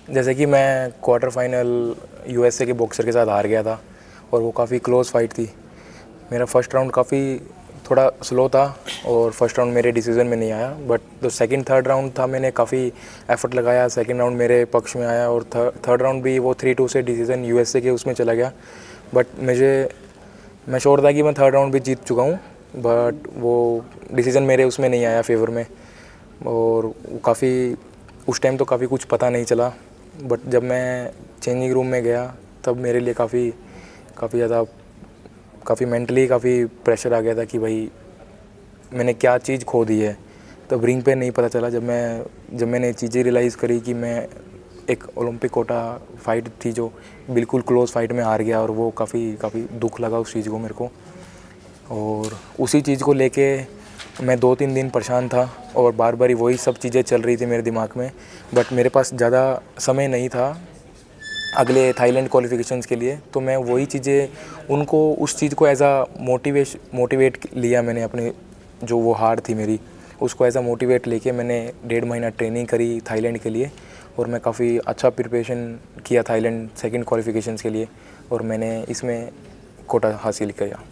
जैसे कि मैं क्वार्टर फाइनल यूएसए के बॉक्सर के साथ हार गया था और वो काफ़ी क्लोज़ फाइट थी। मेरा फर्स्ट राउंड काफ़ी थोड़ा स्लो था और फर्स्ट राउंड मेरे डिसीजन में नहीं आया, बट जो सेकंड थर्ड राउंड था मैंने काफ़ी एफर्ट लगाया, सेकंड राउंड मेरे पक्ष में आया और थर्ड राउंड भी वो 3-2 से डिसीजन यूएसए के उसमें चला गया। बट मैं श्योर था कि मैं थर्ड राउंड भी जीत चुका हूँ, बट वो डिसीजन मेरे उसमें नहीं आया फेवर में। और काफ़ी उस टाइम तो काफ़ी कुछ पता नहीं चला, बट जब मैं चेंजिंग रूम में गया तब मेरे लिए काफ़ी मेंटली काफ़ी प्रेशर आ गया था कि भाई मैंने क्या चीज़ खो दी है। तब रिंग पे नहीं पता चला, जब मैंने चीज़ें रियलाइज़ करी कि मैं एक ओलंपिक कोटा फाइट थी जो बिल्कुल क्लोज फाइट में हार गया, और वो काफ़ी दुख लगा उस चीज़ को मेरे को। और उसी चीज़ को लेके मैं 2-3 दिन परेशान था और बार बार वही सब चीज़ें चल रही थी मेरे दिमाग में। बट मेरे पास ज़्यादा समय नहीं था अगले थाईलैंड क्वालिफिकेशंस के लिए, तो मैं वही चीज़ें उनको उस चीज़ को एज आ मोटिवेट लिया मैंने। अपने जो वो हार थी मेरी, उसको एज आ मोटिवेट लेके मैंने 1.5 महीना ट्रेनिंग करी थाईलैंड के लिए, और मैं काफ़ी अच्छा प्रिपरेशन किया थाईलैंड सेकंड क्वालिफिकेशंस के लिए, और मैंने इसमें कोटा हासिल किया।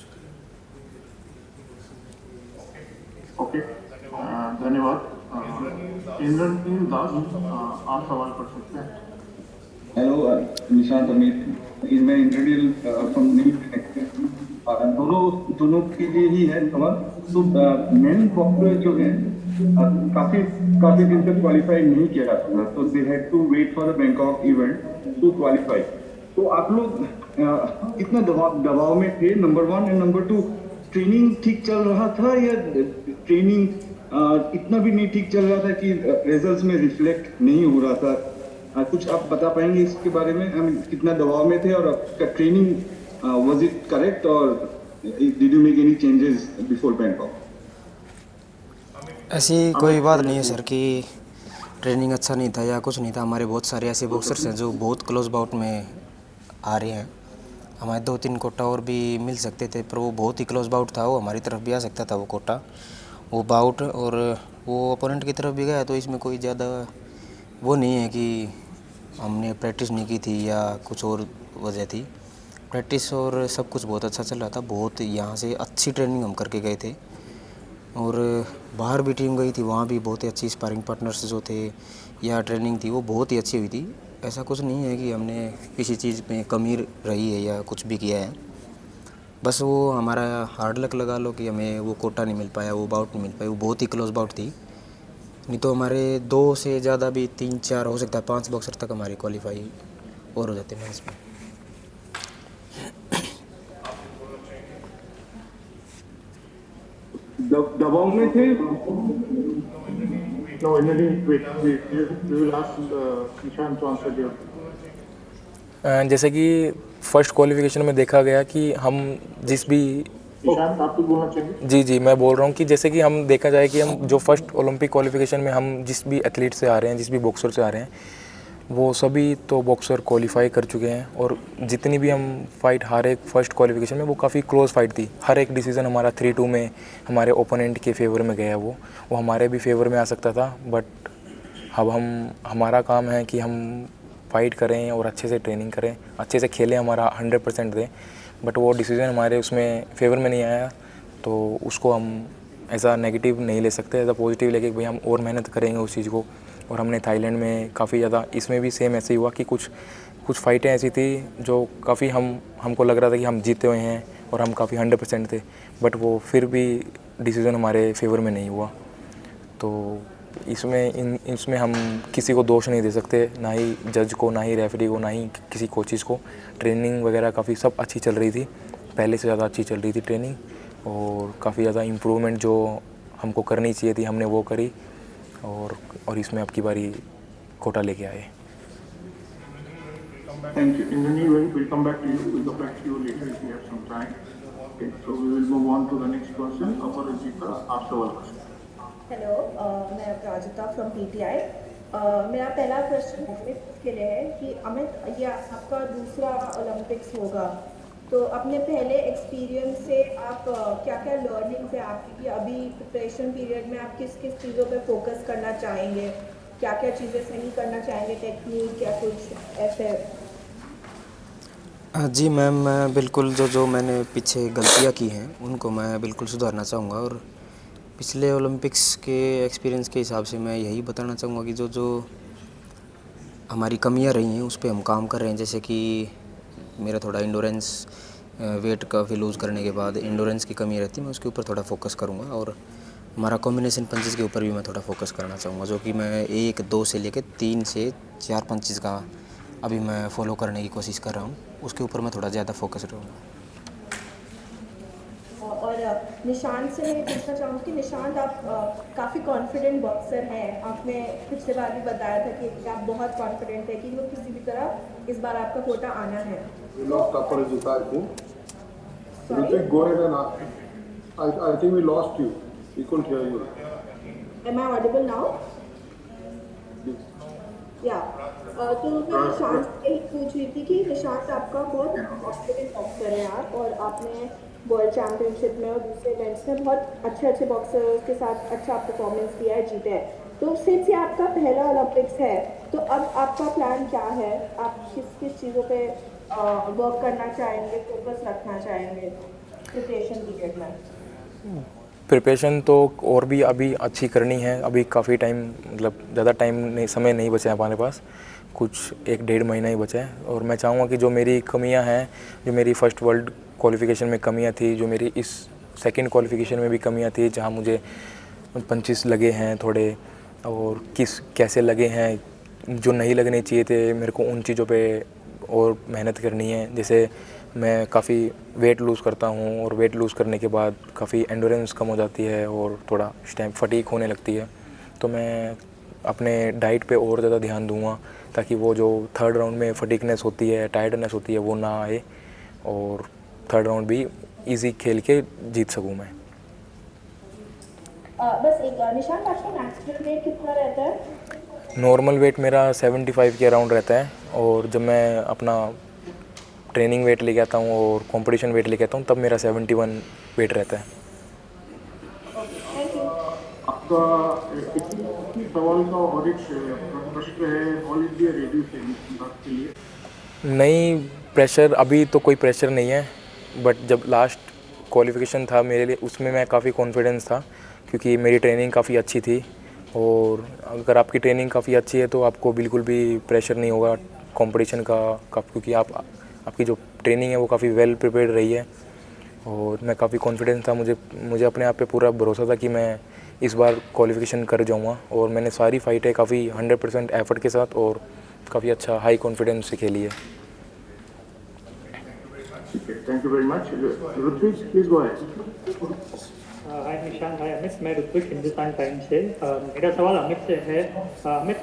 ओके, धन्यवाद। इंद्रनील दास, आप सवाल कर सकते हैं। हेलो निशांत, अमित, मैं इंद्रनील फ्रॉम न्यू कनेक्ट। दोनों दोनों के लिए ही है सवाल। तो मेन बॉक्सर जो है काफी काफी दिन तक क्वालिफाई नहीं किया था, तो they had to wait for the Bangkok event to qualify. तो आप लोग कितना दबाव में थे, number one, and number two, training ठीक चल रहा था या ट्रेनिंग इतना भी नहीं ठीक चल रहा था कि रिजल्ट्स में रिफ्लेक्ट नहीं हो रहा था? कुछ आप बता पाएंगे इसके बारे में? हम कितना दबाव में थे और आपका ट्रेनिंग वाज इट करेक्ट, और did you make any changes before Bangkok? ऐसी अमित कोई बात नहीं है प्लीज। सर कि ट्रेनिंग अच्छा नहीं था या कुछ नहीं था। हमारे बहुत सारे ऐसे बॉक्सर्स हैं जो बहुत क्लोज बाउट में आ रहे हैं। हमारे 2-3 कोटा और भी मिल सकते थे, पर वो बहुत ही क्लोज बाउट था, वो हमारी तरफ भी आ सकता था वो कोटा, वो बाउट। और वो अपोनेंट की तरफ भी गया, तो इसमें कोई ज़्यादा वो नहीं है कि हमने प्रैक्टिस नहीं की थी या कुछ और वजह थी। प्रैक्टिस और सब कुछ बहुत अच्छा चल रहा था। बहुत यहाँ से अच्छी ट्रेनिंग हम करके गए थे, और बाहर भी टीम गई थी, वहाँ भी बहुत ही अच्छी स्पारिंग पार्टनर्स जो थे या ट्रेनिंग थी वो बहुत ही अच्छी हुई थी। ऐसा कुछ नहीं है कि हमने किसी चीज़ में कमी रही है या कुछ भी किया है। बस वो हमारा हार्ड लक लगा लो कि हमें वो कोटा नहीं मिल पाया, वो बाउट नहीं मिल पाई। वो बहुत ही क्लोज बाउट थी, नहीं तो हमारे 2 से ज़्यादा भी 3-4 हो सकता है, 5 बॉक्सर तक हमारी क्वालिफाई और हो जाते मैच में। दबाव में थे। No Indranil, wait, we will ask Nishant to answer your. जैसे कि फर्स्ट क्वालिफिकेशन में देखा गया कि हम जिस भी निशांत, आप कुछ बोलना चाहेंगे? जी जी, मैं बोल रहा हूँ कि जैसे कि हम देखा जाए कि हम जो फर्स्ट ओलंपिक क्वालिफिकेशन में हम जिस भी एथलीट से आ रहे हैं, जिस भी बॉक्सर से आ रहे हैं, वो सभी तो बॉक्सर क्वालिफाई कर चुके हैं। और जितनी भी हम फाइट हारे फर्स्ट क्वालिफिकेशन में, वो काफ़ी क्लोज फाइट थी। हर एक डिसीजन हमारा 3-2 में हमारे ओपोनेंट के फेवर में गया। वो हमारे भी फेवर में आ सकता था, बट अब हमारा काम है कि हम फाइट करें और अच्छे से ट्रेनिंग करें, अच्छे से खेलें, हमारा 100% दें। बट वो डिसीज़न हमारे उसमें फेवर में नहीं आया, तो उसको हम ऐसा नेगेटिव नहीं ले सकते, ऐसा पॉजिटिव लेके भाई हम और मेहनत करेंगे उस चीज़ को। और हमने थाईलैंड में काफ़ी ज़्यादा, इसमें भी सेम ऐसे ही हुआ कि कुछ फाइटें ऐसी थी जो काफ़ी हमको लग रहा था कि हम जीते हुए हैं और हम काफ़ी 100% थे, बट वो फिर भी डिसीज़न हमारे फेवर में नहीं हुआ। तो इसमें हम किसी को दोष नहीं दे सकते, ना ही जज को, ना ही रेफरी को, ना ही किसी कोचिज़ को। ट्रेनिंग वगैरह काफ़ी सब अच्छी चल रही थी, पहले से ज़्यादा अच्छी चल रही थी ट्रेनिंग, और काफ़ी ज़्यादा इम्प्रूवमेंट जो हमको करनी चाहिए थी हमने वो करी, और इसमें अब की बारी कोटा लेके आए। Thank you. Indranil, we'll come back to you. We'll come back to you later if we have some time. Okay, so we will move on to the next person. Aparajita, आप सवाल कर सकते हैं। हेलो, मैं अपराजिता from PTI. मेरा पहला question Amit के लिए है कि अमित, ये आपका दूसरा ओलंपिक्स होगा, तो अपने पहले एक्सपीरियंस से आप क्या क्या लर्निंग्स है आपकी कि अभी प्रिपरेशन पीरियड में आप किस किस चीज़ों पे फोकस करना चाहेंगे, क्या क्या चीज़ें सही करना चाहेंगे, टेक्निक या कुछ ऐसे? जी मैम, मैं बिल्कुल जो जो मैंने पीछे गलतियाँ की हैं उनको मैं बिल्कुल सुधारना चाहूँगा। और पिछले ओलंपिक्स के एक्सपीरियंस के हिसाब से मैं यही बताना चाहूँगा कि जो जो हमारी कमियां रही हैं उस पे हम काम कर रहे हैं। जैसे कि मेरा थोड़ा इंडोरेंस, वेट काफ़ी लूज़ करने के बाद इंडोरेंस की कमी रहती है, मैं उसके ऊपर थोड़ा फोकस करूँगा। और हमारा कॉम्बिनेशन पंचेस के ऊपर भी मैं थोड़ा फोकस करना चाहूँगा, जो कि मैं 1-2 से लेकर 3 से 4 पंचेस का अभी मैं फॉलो करने की कोशिश कर रहा हूँ। उसके ऊपर मैं थोड़ा ज़्यादा फोकस रहूँगा। और निशांत से मैं ये पूछना चाहूँगी कि निशांत, आप काफ़ी कॉन्फिडेंट बॉक्सर हैं। आपने पिछले बार भी बताया था कि आप बहुत कॉन्फिडेंट है कि वो किसी भी तरह इस बार आपका कोटा आना है। We lost Aparajita, I think. Sorry, Ritik, go ahead and ask. I think we lost you. We couldn't hear you. Am I audible now? या तो मैं निशांत से यही पूछ रही थी कि निशांत, आपका बहुत कॉन्फिडेंट बॉक्सर है आप, और आपने वर्ल्ड चैम्पियनशिप में और दूसरे इवेंट्स में बहुत अच्छे अच्छे बॉक्सर्स के साथ अच्छा परफॉर्मेंस दिया है, जीते हैं। तो सिंस ये आपका पहला ओलंपिक्स है, तो अब आपका प्लान क्या है? आप किस किस चीज़ों पे वर्क करना चाहेंगे, फोकस रखना चाहेंगे प्रिपरेशन पीरियड में? प्रिपरेशन तो और भी अभी अच्छी करनी है। अभी काफ़ी टाइम, मतलब ज़्यादा टाइम नहीं, समय नहीं बचा है हमारे पास, कुछ 1-1.5 महीना ही बचा है। और मैं चाहूँगा कि जो मेरी कमियां हैं, जो मेरी फ़र्स्ट वर्ल्ड क्वालिफ़िकेशन में कमियां थी, जो मेरी इस सेकंड क्वालिफ़िकेशन में भी कमियां थी, जहां मुझे पंचेस लगे हैं थोड़े, और कैसे लगे हैं, जो नहीं लगने चाहिए थे, मेरे को उन चीज़ों पे और मेहनत करनी है। जैसे मैं काफ़ी वेट लूज़ करता हूँ, और वेट लूज़ करने के बाद काफ़ी एंडोरेंस कम हो जाती है और थोड़ा फटीग होने लगती है। तो मैं अपने डाइट पे और ज़्यादा ध्यान दूंगा, ताकि वो जो थर्ड राउंड में फटीगनेस होती है, टायर्डनेस होती है, वो ना आए, और थर्ड राउंड भी इजी खेल के जीत सकूँ मैं। बस एक निशांत, आपका नेचुरल वेट कितना रहता है? नॉर्मल वेट मेरा 75 के अराउंड रहता है, और जब मैं अपना ट्रेनिंग वेट लेके आता हूँ और कंपटीशन वेट लेके आता हूँ, तब मेरा 71 वेट रहता है। Okay, thank you. आपका इसी सवाल का और एक प्रश्न है, ऑल इंडिया रेडियो से बात के लिए। नहीं, प्रेशर अभी तो कोई प्रेशर नहीं है, बट जब लास्ट क्वालिफिकेशन था मेरे लिए, उसमें मैं काफ़ी कॉन्फिडेंस था, क्योंकि मेरी ट्रेनिंग काफ़ी अच्छी थी। और अगर आपकी ट्रेनिंग काफ़ी अच्छी है तो आपको बिल्कुल भी प्रेशर नहीं होगा कंपटीशन का, क्योंकि आपकी जो ट्रेनिंग है वो काफ़ी वेल प्रिपेयर्ड रही है। और मैं काफ़ी कॉन्फिडेंस था, मुझे अपने आप पे पूरा भरोसा था कि मैं इस बार क्वालिफिकेशन कर जाऊंगा। और मैंने सारी फाइटें काफ़ी 100% एफर्ट के साथ और काफ़ी अच्छा हाई कॉन्फिडेंस से खेली है। Thank you very much. Ritwik, please go ahead. हाय निशांत, हाय अमित, मैं ऋत्विक, हिंदुस्तान टाइम्स से। मेरा सवाल अमित से है। अमित,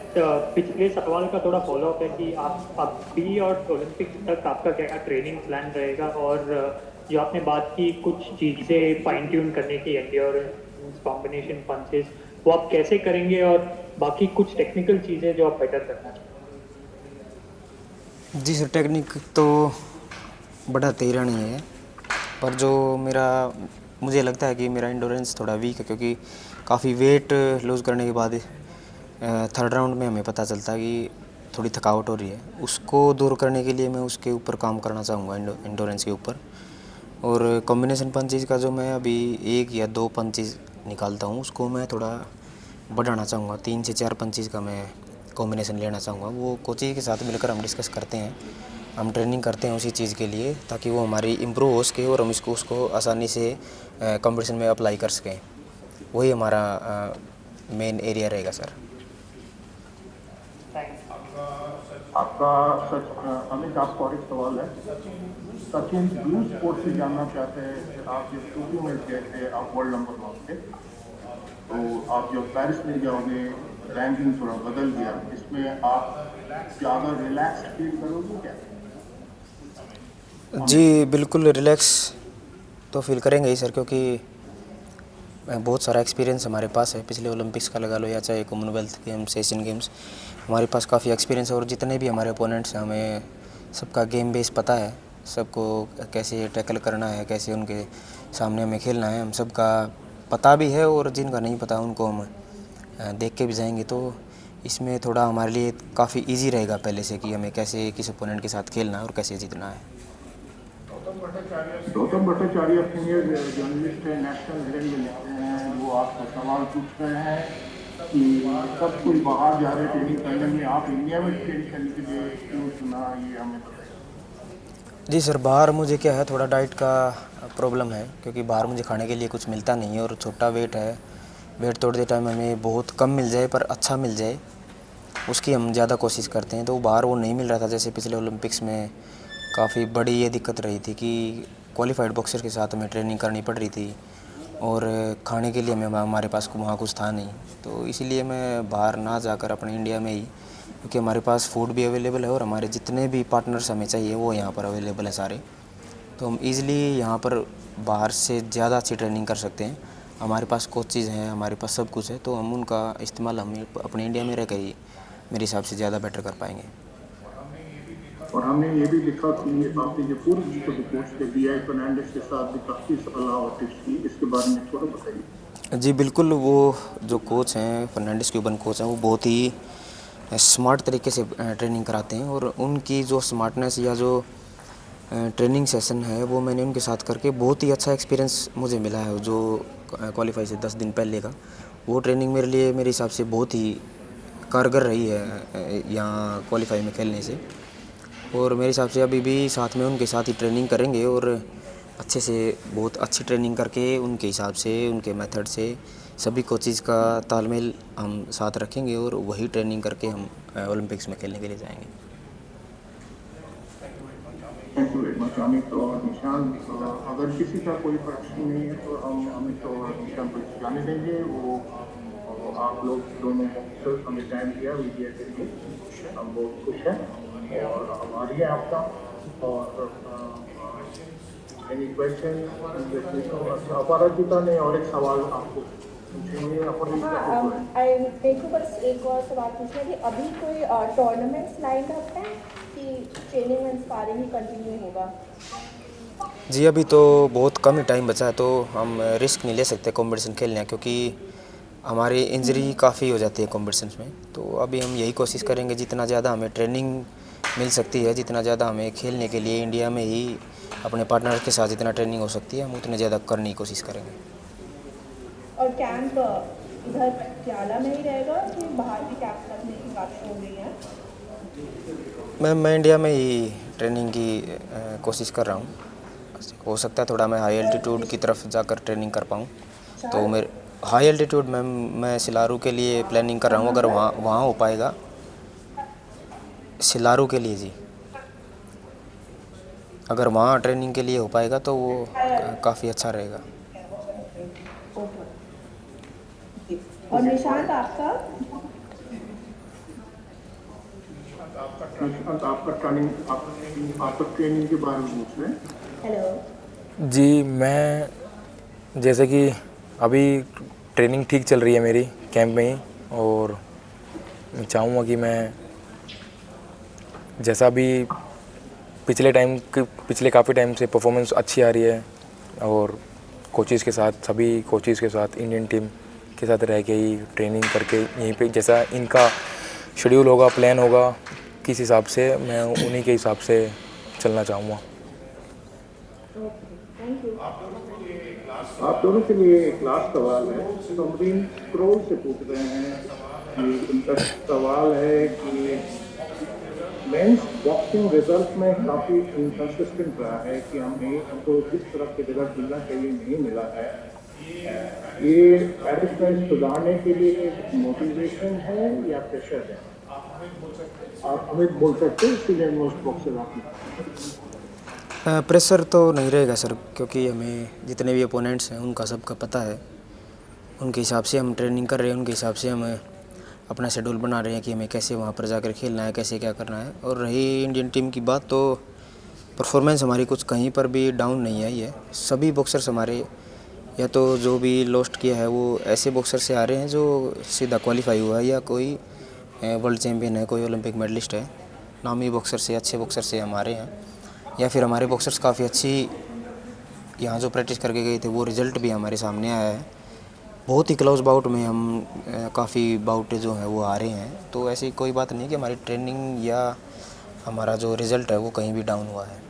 पिछले सवाल का थोड़ा फॉलोअप है कि आप अभी और ओलंपिक तक आपका क्या ट्रेनिंग प्लान रहेगा, और जो आपने बात की कुछ चीज़ें फाइन ट्यून करने की, एंड्योरेंस, कॉम्बिनेशन पंचेस, वो आप कैसे करेंगे, और बाकी कुछ टेक्निकल चीज़ें जो आप बेटर करना चाहते हैं? जी सर, टेक्निक तो बढ़ाते ही रहनी है, पर जो मुझे लगता है कि मेरा इंडोरेंस थोड़ा वीक है, क्योंकि काफ़ी वेट लूज़ करने के बाद थर्ड राउंड में हमें पता चलता है कि थोड़ी थकावट हो रही है। उसको दूर करने के लिए मैं उसके ऊपर काम करना चाहूँगा, इंडोरेंस के ऊपर। और कॉम्बिनेशन पंचेज का जो मैं अभी 1 या 2 पंचेज निकालता हूँ, उसको मैं थोड़ा बढ़ाना चाहूँगा। 3 से 4 पंचेज का मैं कॉम्बिनेशन लेना चाहूँगा। वो कोचिंग के साथ मिलकर हम डिस्कस करते हैं, हम ट्रेनिंग करते हैं उसी चीज़ के लिए, ताकि वो हमारी इम्प्रूव हो सके और हम उसको आसानी से कंपटीशन में अप्लाई कर सकें। वही हमारा मेन एरिया रहेगा सर। आपका अमित, आपको और एक सवाल है। सचिन ब्लू स्पोर्ट्स से जानना चाहते हैं, आप जब टोक्यो में गए थे, आप वर्ल्ड नंबर 1 थे, तो आप जब पेरिस में जाओगे, रैंकिंग थोड़ा बदल गया, इसमें आप ज़्यादा रिलैक्स फील करोगे क्या? जी बिल्कुल, रिलैक्स तो फील करेंगे ही सर, क्योंकि बहुत सारा एक्सपीरियंस हमारे पास है। पिछले ओलंपिक्स का लगा लो, या चाहे कॉमनवेल्थ गेम्स, एशियन गेम्स, हमारे पास काफ़ी एक्सपीरियंस है। और जितने भी हमारे अपोनेंट्स हैं, हमें सबका गेम बेस पता है, सबको कैसे टैकल करना है, कैसे उनके सामने हमें खेलना है, हम सबका पता भी है। और जिनका नहीं पता उनको हम देख के भी जाएंगे। तो इसमें थोड़ा हमारे लिए काफ़ी इजी रहेगा पहले से कि हमें कैसे किस ओपोनेंट के साथ खेलना है और कैसे जीतना है। गौतम भट्टाचार्य सीनियर जर्नलिस्ट है, नेशनल हेराल्ड में लिखते हैं, वो आपको सवाल पूछ रहे हैं कि सब कोई बाहर जा रहे ट्रेनिंग करने में, आप इंडिया में ट्रेनिंग करने के लिए क्यों चुना, ये हमें बताइए। जी सर, बाहर मुझे क्या है थोड़ा डाइट का प्रॉब्लम है, क्योंकि बाहर मुझे खाने के लिए कुछ मिलता नहीं है और छोटा वेट है। वेट तोड़ते टाइम हमें बहुत कम मिल जाए पर अच्छा मिल जाए, उसकी हम ज़्यादा कोशिश करते हैं। तो बाहर वो नहीं मिल रहा था। जैसे पिछले ओलंपिक्स में काफ़ी बड़ी ये दिक्कत रही थी कि क्वालिफाइड बॉक्सर के साथ हमें ट्रेनिंग करनी पड़ रही थी और खाने के लिए हमारे पास वहाँ कुछ था नहीं। तो इसीलिए मैं बाहर ना जाकर अपने इंडिया में ही, क्योंकि हमारे पास फूड भी अवेलेबल है और हमारे जितने भी पार्टनर्स हमें चाहिए वो यहाँ पर अवेलेबल है सारे। तो हम ईज़िली यहाँ पर बाहर से ज़्यादा अच्छी ट्रेनिंग कर सकते हैं। हमारे पास कोचेज़ हैं, हमारे पास सब कुछ है, तो हम उनका इस्तेमाल हम अपने इंडिया में रहकर ही मेरे हिसाब से ज़्यादा बेटर कर पाएंगे। और हमने ये भी लिखा कि आपने जो पूर्व विश्व कोच थे BI फर्नांडिस के साथ भी काफ़ी सलाह और टिप्स की, इसके बारे में थोड़ा बताइए। जी बिल्कुल, वो जो कोच हैं फर्नांडिस क्यूबन कोच हैं, वो बहुत ही स्मार्ट तरीके से ट्रेनिंग कराते हैं और उनकी जो स्मार्टनेस या जो ट्रेनिंग सेशन है वो मैंने उनके साथ करके बहुत ही अच्छा एक्सपीरियंस मुझे मिला है। जो क्वालिफाई से 10 दिन पहले का वो ट्रेनिंग मेरे लिए मेरे हिसाब से बहुत ही कारगर रही है यहाँ क्वालिफाई में खेलने से। और मेरे हिसाब से अभी भी साथ में उनके साथ ही ट्रेनिंग करेंगे और अच्छे से बहुत अच्छी ट्रेनिंग करके उनके हिसाब से उनके मेथड से सभी कोचेज़ का तालमेल हम साथ रखेंगे और वही ट्रेनिंग करके हम ओलंपिक्स में खेलने के लिए जाएंगे। Thank you very much Amit और निशांत। अगर किसी का कोई प्रश्न नहीं है तो हम अमित और निशांत को जाने देंगे। वो आप लोग दोनों बॉक्सर्स हमें टाइम दिया मीडिया के लिए, हम बहुत खुश हैं और आभारी है आपका। और एनी क्वेश्चन अपराजिता ने और एक सवाल आपको पूछेंगे। मेरे को बस एक और सवाल पूछना है कि अभी कोई टूर्नामेंट्स लाइन अप है कि training and sparring he continue होगा? जी अभी तो बहुत कम ही टाइम बचा है, तो हम रिस्क नहीं ले सकते कंपटीशन खेलने, क्योंकि हमारी इंजरी काफ़ी हो जाती है कॉम्पिटिशन्स में। तो अभी हम यही कोशिश करेंगे जितना ज़्यादा हमें ट्रेनिंग मिल सकती है, जितना ज़्यादा हमें खेलने के लिए इंडिया में ही अपने पार्टनर के साथ जितना ट्रेनिंग हो सकती है हम उतने ज़्यादा करने की कोशिश करेंगे। और कैंप इधर पटियाला में ही रहेगा कि बाहर भी कैंप करने की बातें हो रही हैं? मैं इंडिया में ही ट्रेनिंग की कोशिश कर रहा हूँ। हो सकता है थोड़ा मैं हाई एल्टीट्यूड की तरफ जाकर ट्रेनिंग कर पाऊँ। तो मेरे हाई एल्टीट्यूड में मैं सिलारू के लिए प्लानिंग कर रहा हूँ, अगर वहाँ हो पाएगा सिलारू के लिए। जी अगर वहाँ ट्रेनिंग के लिए हो पाएगा तो वो काफ़ी अच्छा रहेगा। और निशांत आपका आपका ट्रेनिंग के बारे में पूछ रहे हैं। हेलो जी, मैं जैसे कि अभी ट्रेनिंग ठीक चल रही है मेरी कैंप में ही, और मैं चाहूँगा कि मैं जैसा भी पिछले काफ़ी टाइम से परफॉर्मेंस अच्छी आ रही है और कोचेज़ के साथ, सभी कोचेज़ के साथ, इंडियन टीम के साथ रह के ही ट्रेनिंग करके यहीं पे जैसा इनका शेड्यूल होगा, प्लान होगा, किस हिसाब से मैं उन्हीं के हिसाब से चलना चाहूँगा। Thank you. आप दोनों के लिए एक लास्ट सवाल है। समरीन क्रोल से पूछ रहे हैं कि उनका सवाल है कि मेंस बॉक्सिंग रिजल्ट में काफ़ी इनकंसिस्टेंट रहा है कि हमको जिस तरह के रिजल्ट मिलना चाहिए नहीं मिला है। ये एडिशनल सुधारने के लिए मोटिवेशन है या प्रेशर है? आप हमें बोल सकते हैं इसलिए मोस्ट बॉक्सर आपने। प्रेशर तो नहीं रहेगा सर, क्योंकि हमें जितने भी अपोनेंट्स हैं उनका सबका पता है। उनके हिसाब से हम ट्रेनिंग कर रहे हैं, उनके हिसाब से हम अपना शेड्यूल बना रहे हैं कि हमें कैसे वहाँ पर जाकर खेलना है, कैसे क्या करना है। और रही इंडियन टीम की बात, तो परफॉर्मेंस हमारी कुछ कहीं पर भी डाउन नहीं आई है। सभी बॉक्सर्स हमारे या तो जो भी लॉस्ट किया है वो ऐसे बॉक्सर से आ रहे हैं जो सीधा क्वालिफाई हुआ है या कोई वर्ल्ड चैम्पियन है, कोई ओलंपिक मेडलिस्ट है। नामी बॉक्सर से, अच्छे बॉक्सर से हमारे हैं, या फिर हमारे बॉक्सर्स काफ़ी अच्छी यहाँ जो प्रैक्टिस करके गए थे वो रिज़ल्ट भी हमारे सामने आया है। बहुत ही क्लोज बाउट में हम काफ़ी बाउट जो हैं वो आ रहे हैं, तो ऐसी कोई बात नहीं कि हमारी ट्रेनिंग या हमारा जो रिज़ल्ट है वो कहीं भी डाउन हुआ है।